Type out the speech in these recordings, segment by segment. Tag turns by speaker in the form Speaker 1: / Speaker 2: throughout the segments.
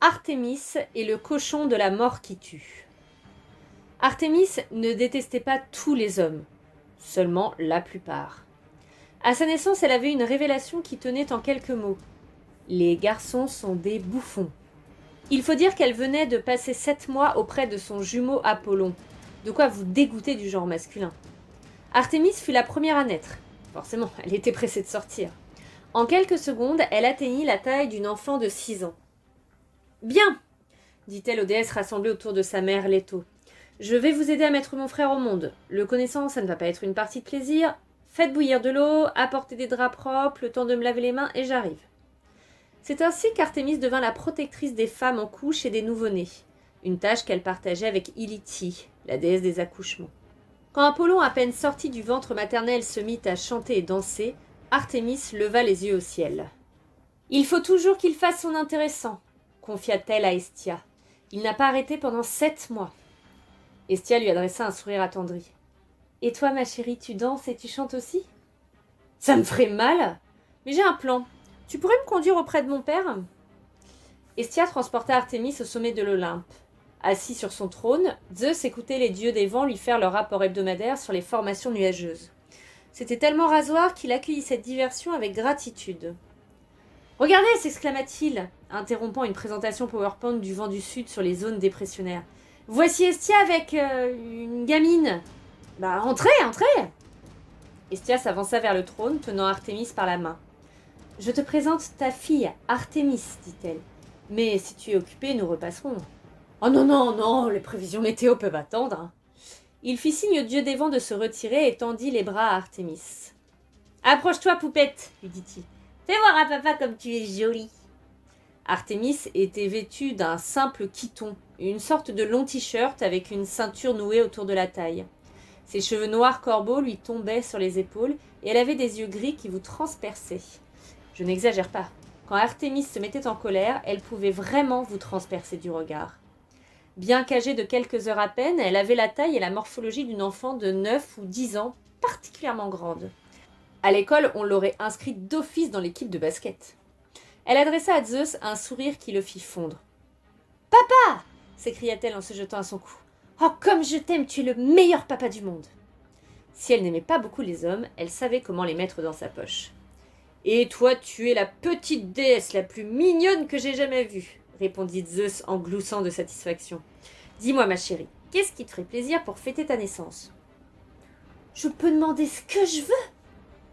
Speaker 1: Artémis et le cochon de la mort qui tue. Artémis ne détestait pas tous les hommes, seulement la plupart. À sa naissance, elle avait une révélation qui tenait en quelques mots. Les garçons sont des bouffons. Il faut dire qu'elle venait de passer 7 mois auprès de son jumeau Apollon, de quoi vous dégoûter du genre masculin. Artémis fut la première à naître. Forcément, elle était pressée de sortir. En quelques secondes, elle atteignit la taille d'une enfant de 6 ans. « Bien !» dit-elle aux déesses rassemblées autour de sa mère Leto. « Je vais vous aider à mettre mon frère au monde. Le connaissant, ça ne va pas être une partie de plaisir. Faites bouillir de l'eau, apportez des draps propres, le temps de me laver les mains et j'arrive. » C'est ainsi qu'Artémis devint la protectrice des femmes en couche et des nouveau-nés, une tâche qu'elle partageait avec Ilithyie, la déesse des accouchements. Quand Apollon, à peine sorti du ventre maternel, se mit à chanter et danser, Artémis leva les yeux au ciel. « Il faut toujours qu'il fasse son intéressant, » confia-t-elle à Hestia. « Il n'a pas arrêté pendant 7 mois. » Hestia lui adressa un sourire attendri. « Et toi, ma chérie, tu danses et tu chantes aussi ?»« Ça me ferait mal, mais j'ai un plan. Tu pourrais me conduire auprès de mon père ?» Hestia transporta Artémis au sommet de l'Olympe. Assis sur son trône, Zeus écoutait les dieux des vents lui faire leur rapport hebdomadaire sur les formations nuageuses. C'était tellement rasoir qu'il accueillit cette diversion avec gratitude. « Regardez !» s'exclama-t-il, interrompant une présentation PowerPoint du vent du sud sur les zones dépressionnaires. « Voici Hestia avec une gamine. Bah, entrez !» Hestia s'avança vers le trône, tenant Artémis par la main. « Je te présente ta fille, Artémis, dit-elle. Mais si tu es occupée, nous repasserons. »« Oh non, les prévisions météo peuvent attendre. » Il fit signe au dieu des vents de se retirer et tendit les bras à Artémis. « Approche-toi, poupette, lui dit-il. Fais voir à papa comme tu es jolie. » Artémis était vêtue d'un simple chiton, une sorte de long t-shirt avec une ceinture nouée autour de la taille. Ses cheveux noirs corbeaux lui tombaient sur les épaules et elle avait des yeux gris qui vous transperçaient. Je n'exagère pas. Quand Artémis se mettait en colère, elle pouvait vraiment vous transpercer du regard. Bien qu'âgée de quelques heures à peine, elle avait la taille et la morphologie d'une enfant de 9 ou 10 ans, particulièrement grande. À l'école, on l'aurait inscrite d'office dans l'équipe de basket. Elle adressa à Zeus un sourire qui le fit fondre. « Papa !» s'écria-t-elle en se jetant à son cou. « Oh, comme je t'aime, tu es le meilleur papa du monde !» Si elle n'aimait pas beaucoup les hommes, elle savait comment les mettre dans sa poche. « Et toi, tu es la petite déesse la plus mignonne que j'ai jamais vue !» répondit Zeus en gloussant de satisfaction. « Dis-moi, ma chérie, qu'est-ce qui te ferait plaisir pour fêter ta naissance ?»« Je peux demander ce que je veux !»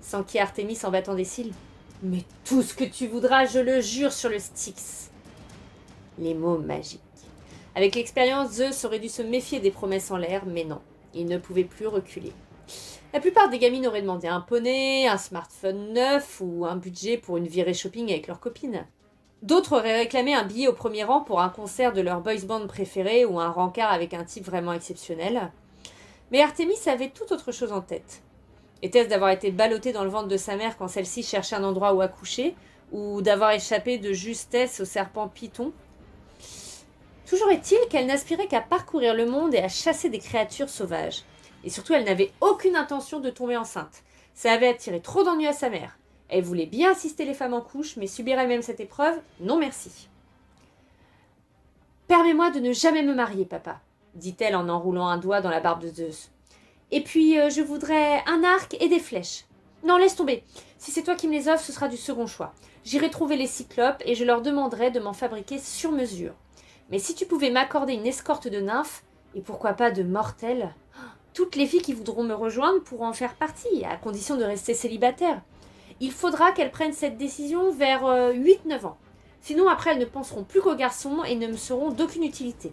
Speaker 1: s'enquit Artémis en battant des cils. « Mais tout ce que tu voudras, je le jure sur le Styx !» Les mots magiques. Avec l'expérience, Zeus aurait dû se méfier des promesses en l'air, mais non, il ne pouvait plus reculer. La plupart des gamines auraient demandé un poney, un smartphone neuf ou un budget pour une virée shopping avec leurs copines. D'autres auraient réclamé un billet au premier rang pour un concert de leur boys band préféré ou un rencard avec un type vraiment exceptionnel. Mais Artémis avait tout autre chose en tête. Était-ce d'avoir été ballottée dans le ventre de sa mère quand celle-ci cherchait un endroit où accoucher, ou d'avoir échappé de justesse au serpent Python ? Toujours est-il qu'elle n'aspirait qu'à parcourir le monde et à chasser des créatures sauvages. Et surtout, elle n'avait aucune intention de tomber enceinte. Ça avait attiré trop d'ennuis à sa mère. Elle voulait bien assister les femmes en couche, mais subir elle-même cette épreuve, non merci. « Permets-moi de ne jamais me marier, papa, » dit-elle en enroulant un doigt dans la barbe de Zeus. « Et puis, je voudrais un arc et des flèches. Non, laisse tomber. Si c'est toi qui me les offres, ce sera du second choix. J'irai trouver les cyclopes et je leur demanderai de m'en fabriquer sur mesure. Mais si tu pouvais m'accorder une escorte de nymphes, et pourquoi pas de mortels, toutes les filles qui voudront me rejoindre pourront en faire partie, à condition de rester célibataire. Il faudra qu'elles prennent cette décision vers 8-9 ans. Sinon, après, elles ne penseront plus qu'aux garçons et ne me seront d'aucune utilité.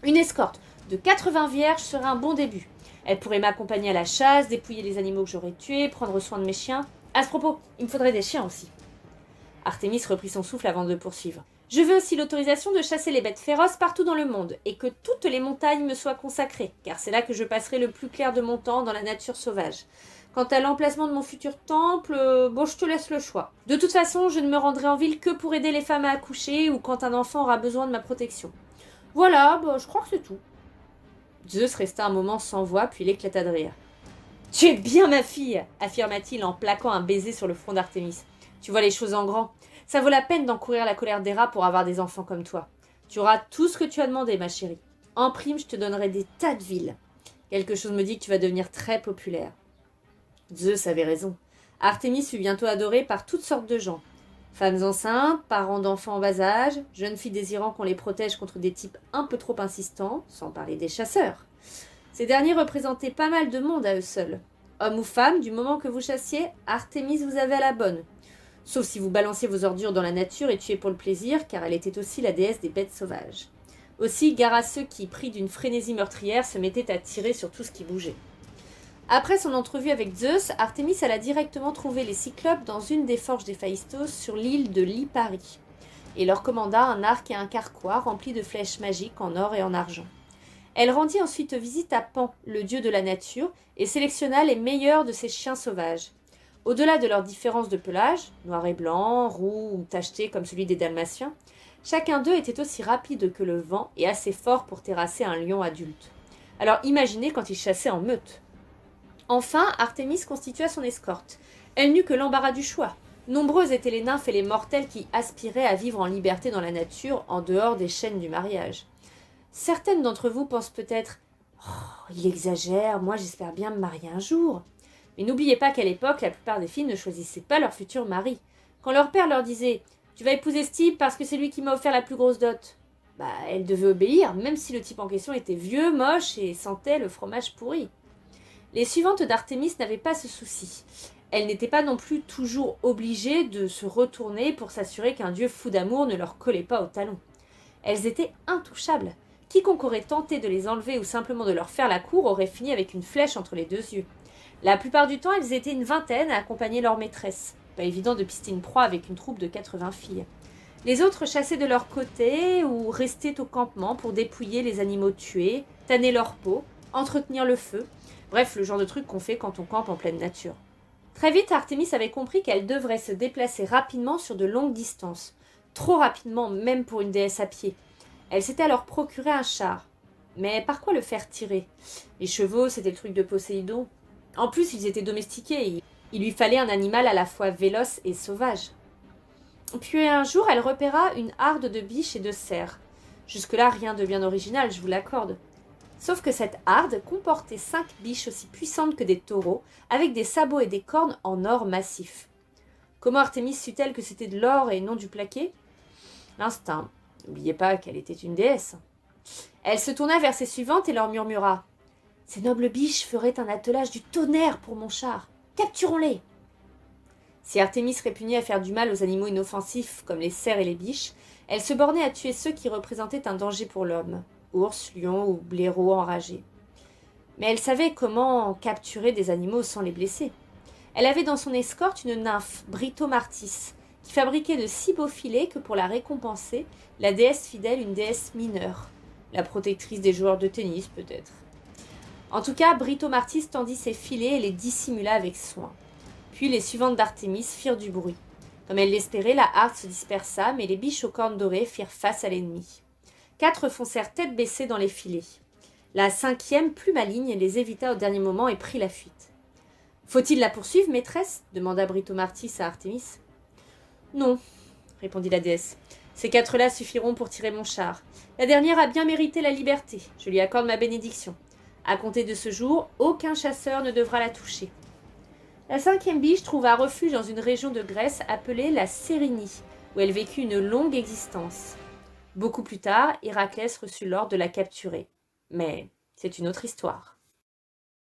Speaker 1: Une escorte de 80 vierges serait un bon début. Elles pourraient m'accompagner à la chasse, dépouiller les animaux que j'aurais tués, prendre soin de mes chiens. À ce propos, il me faudrait des chiens aussi. Artémis reprit son souffle avant de poursuivre. Je veux aussi l'autorisation de chasser les bêtes féroces partout dans le monde, et que toutes les montagnes me soient consacrées, car c'est là que je passerai le plus clair de mon temps dans la nature sauvage. Quant à l'emplacement de mon futur temple, je te laisse le choix. De toute façon, je ne me rendrai en ville que pour aider les femmes à accoucher ou quand un enfant aura besoin de ma protection. Voilà, je crois que c'est tout. Zeus resta un moment sans voix, puis il éclata de rire. « Tu es bien ma fille !» affirma-t-il en plaquant un baiser sur le front d'Artémis. « Tu vois les choses en grand. Ça vaut la peine d'encourir la colère d'Héra pour avoir des enfants comme toi. Tu auras tout ce que tu as demandé, ma chérie. En prime, je te donnerai des tas de villes. Quelque chose me dit que tu vas devenir très populaire. » Zeus avait raison. Artémis fut bientôt adorée par toutes sortes de gens. Femmes enceintes, parents d'enfants en bas âge, jeunes filles désirant qu'on les protège contre des types un peu trop insistants, sans parler des chasseurs. Ces derniers représentaient pas mal de monde à eux seuls. Hommes ou femmes, du moment que vous chassiez, Artémis vous avait à la bonne. Sauf si vous balanciez vos ordures dans la nature et tuiez pour le plaisir, car elle était aussi la déesse des bêtes sauvages. Aussi, gare à ceux qui, pris d'une frénésie meurtrière, se mettaient à tirer sur tout ce qui bougeait. Après son entrevue avec Zeus, Artémis alla directement trouver les Cyclopes dans une des forges d'Héphaïstos sur l'île de Lipari, et leur commanda un arc et un carquois remplis de flèches magiques en or et en argent. Elle rendit ensuite visite à Pan, le dieu de la nature, et sélectionna les meilleurs de ses chiens sauvages. Au-delà de leurs différences de pelage, noir et blanc, roux ou tacheté comme celui des Dalmatiens, chacun d'eux était aussi rapide que le vent et assez fort pour terrasser un lion adulte. Alors imaginez quand il chassait en meute. Enfin, Artémis constitua son escorte. Elle n'eut que l'embarras du choix. Nombreuses étaient les nymphes et les mortels qui aspiraient à vivre en liberté dans la nature, en dehors des chaînes du mariage. Certaines d'entre vous pensent peut-être « Oh, il exagère, moi j'espère bien me marier un jour ». Mais n'oubliez pas qu'à l'époque, la plupart des filles ne choisissaient pas leur futur mari. Quand leur père leur disait « Tu vas épouser ce type parce que c'est lui qui m'a offert la plus grosse dot », elles devaient obéir, même si le type en question était vieux, moche et sentait le fromage pourri. Les suivantes d'Artémis n'avaient pas ce souci. Elles n'étaient pas non plus toujours obligées de se retourner pour s'assurer qu'un dieu fou d'amour ne leur collait pas au talon. Elles étaient intouchables. Quiconque aurait tenté de les enlever ou simplement de leur faire la cour aurait fini avec une flèche entre les deux yeux. La plupart du temps, elles étaient une vingtaine à accompagner leur maîtresse. Pas évident de pister une proie avec une troupe de 80 filles. Les autres chassaient de leur côté ou restaient au campement pour dépouiller les animaux tués, tanner leur peau, entretenir le feu. Bref, le genre de truc qu'on fait quand on campe en pleine nature. Très vite, Artémis avait compris qu'elle devrait se déplacer rapidement sur de longues distances. Trop rapidement, même pour une déesse à pied. Elle s'était alors procuré un char. Mais par quoi le faire tirer? Les chevaux, c'était le truc de Poséidon. En plus, ils étaient domestiqués. Il lui fallait un animal à la fois véloce et sauvage. Puis un jour, elle repéra une harde de biches et de cerfs. Jusque-là, rien de bien original, je vous l'accorde. Sauf que cette harde comportait 5 biches aussi puissantes que des taureaux, avec des sabots et des cornes en or massif. Comment Artémis sut-elle que c'était de l'or et non du plaqué? L'instinct. N'oubliez pas qu'elle était une déesse. Elle se tourna vers ses suivantes et leur murmura « Ces nobles biches feraient un attelage du tonnerre pour mon char. Capturons-les !» Si Artémis répugnait à faire du mal aux animaux inoffensifs comme les cerfs et les biches, elle se bornait à tuer ceux qui représentaient un danger pour l'homme. Ours, lions ou blaireaux enragés. Mais elle savait comment capturer des animaux sans les blesser. Elle avait dans son escorte une nymphe, Britomartis, qui fabriquait de si beaux filets que pour la récompenser, la déesse fidèle une déesse mineure, la protectrice des joueurs de tennis peut-être. En tout cas, Britomartis tendit ses filets et les dissimula avec soin. Puis les suivantes d'Artémis firent du bruit. Comme elle l'espérait, la harde se dispersa, mais les biches aux cornes dorées firent face à l'ennemi. 4 foncèrent tête baissée dans les filets. La 5e, plus maligne, les évita au dernier moment et prit la fuite. « Faut-il la poursuivre, maîtresse » demanda Britomartis à Artémis. « Non, » répondit la déesse. « Ces 4-là suffiront pour tirer mon char. La dernière a bien mérité la liberté. Je lui accorde ma bénédiction. À compter de ce jour, aucun chasseur ne devra la toucher. » La 5e biche trouva refuge dans une région de Grèce appelée la Cérynie, où elle vécut une longue existence. Beaucoup plus tard, Héraclès reçut l'ordre de la capturer. Mais c'est une autre histoire.